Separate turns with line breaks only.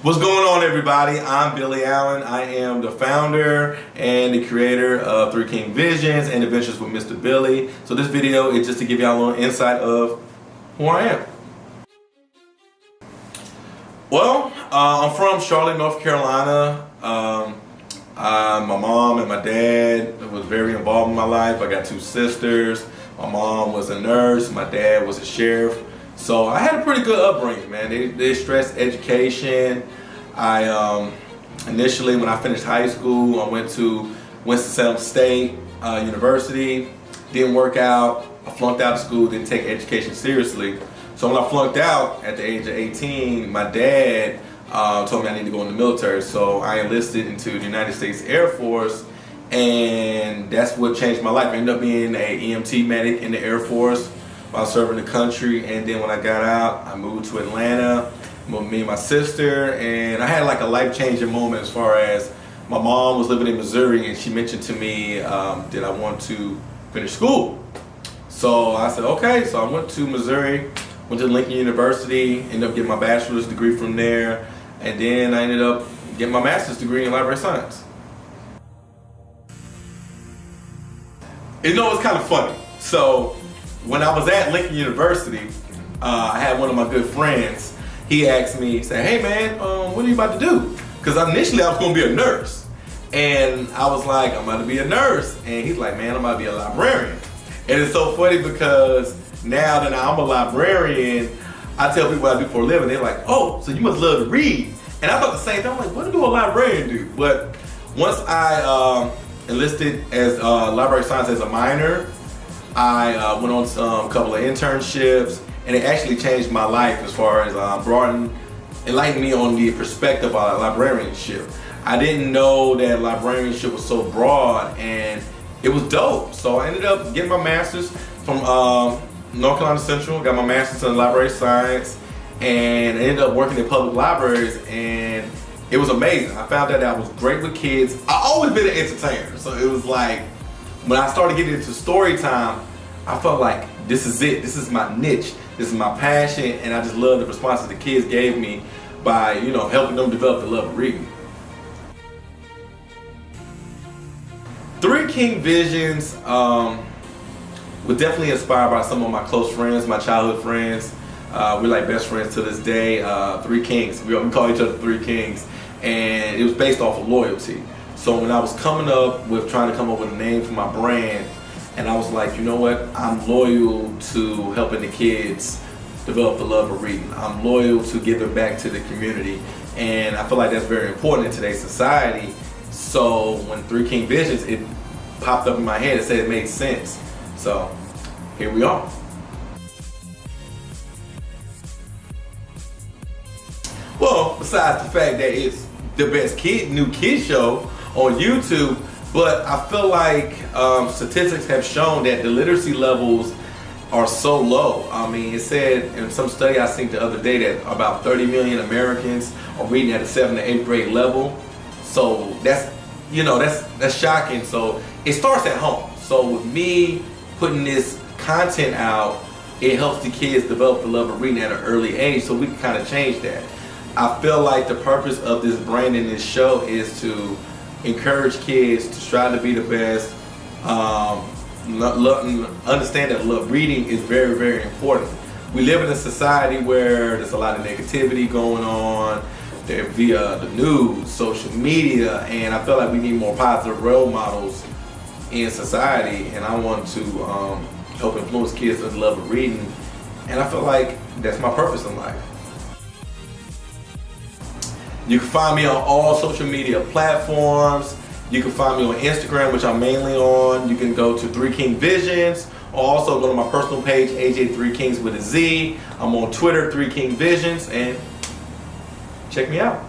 What's going on, everybody? I'm Billy Allen. I am the founder and the creator of Three King Visions and Adventures with Mr. Billy. So this video is just to give y'all a little insight of who I am. Well, I'm from Charlotte, North Carolina. My mom and my dad was very involved in my life. I got two sisters. My mom was a nurse. My dad was a sheriff. So I had a pretty good upbringing, man. They stressed education. Initially, when I finished high school, I went to Winston-Salem State University. Didn't work out. I flunked out of school, didn't take education seriously. So when I flunked out at the age of 18, my dad told me I needed to go in the military. So I enlisted into the United States Air Force, and that's what changed my life. I ended up being an EMT medic in the Air Force while serving the country. And then when I got out, I moved to Atlanta with me and my sister, and I had like a life-changing moment as far as my mom was living in Missouri, and she mentioned to me that I want to finish school. So I said, okay. So I went to Missouri, went to Lincoln University, ended up getting my bachelor's degree from there, and then I ended up getting my master's degree in library science. You know, it's kind of funny. So when I was at Lincoln University, I had one of my good friends. He asked me, he said, hey man, what are you about to do? Because initially I was going to be a nurse. And I was like, I'm about to be a nurse. And he's like, man, I'm about to be a librarian. And it's so funny because now that I'm a librarian, I tell people what I do for a living. They're like, oh, so you must love to read. And I thought the same thing. I'm like, what do a librarian do? But once I enlisted as library science as a minor, I went on a couple of internships, and it actually changed my life as far as enlightened me on the perspective of librarianship. I didn't know that librarianship was so broad, and it was dope. So I ended up getting my master's from North Carolina Central, got my master's in library science, and I ended up working in public libraries, and it was amazing. I found out that I was great with kids. I've always been an entertainer, so it was like, when I started getting into story time, I felt like this is it. This is my niche. This is my passion, and I just love the responses the kids gave me by, you know, helping them develop the love of reading. Three King Visions was definitely inspired by some of my close friends, my childhood friends. We're like best friends to this day. Three Kings. We call each other Three Kings, and it was based off of loyalty. So when I was coming up with trying to come up with a name for my brand, and I was like, you know what, I'm loyal to helping the kids develop the love of reading. I'm loyal to giving back to the community, and I feel like that's very important in today's society. So when Three King Visions, it popped up in my head and said it made sense. So here we are. Well, besides the fact that it's the best new kid show on YouTube, but I feel like statistics have shown that the literacy levels are so low. I mean, it said in some study I seen the other day that about 30 million Americans are reading at a 7th to 8th grade level. So that's, you know, that's shocking. So it starts at home. So with me putting this content out, it helps the kids develop the love of reading at an early age, so we can kind of change that. I feel like the purpose of this brand in this show is to encourage kids to strive to be the best, understand that reading is very, very important. We live in a society where there's a lot of negativity going on via the news, social media, and I feel like we need more positive role models in society, and I want to help influence kids to the love of reading, and I feel like that's my purpose in life. You can find me on all social media platforms. You can find me on Instagram, which I'm mainly on. You can go to Three King Visions, or also go to my personal page, AJ Three Kings with a Z. I'm on Twitter, Three King Visions, and check me out.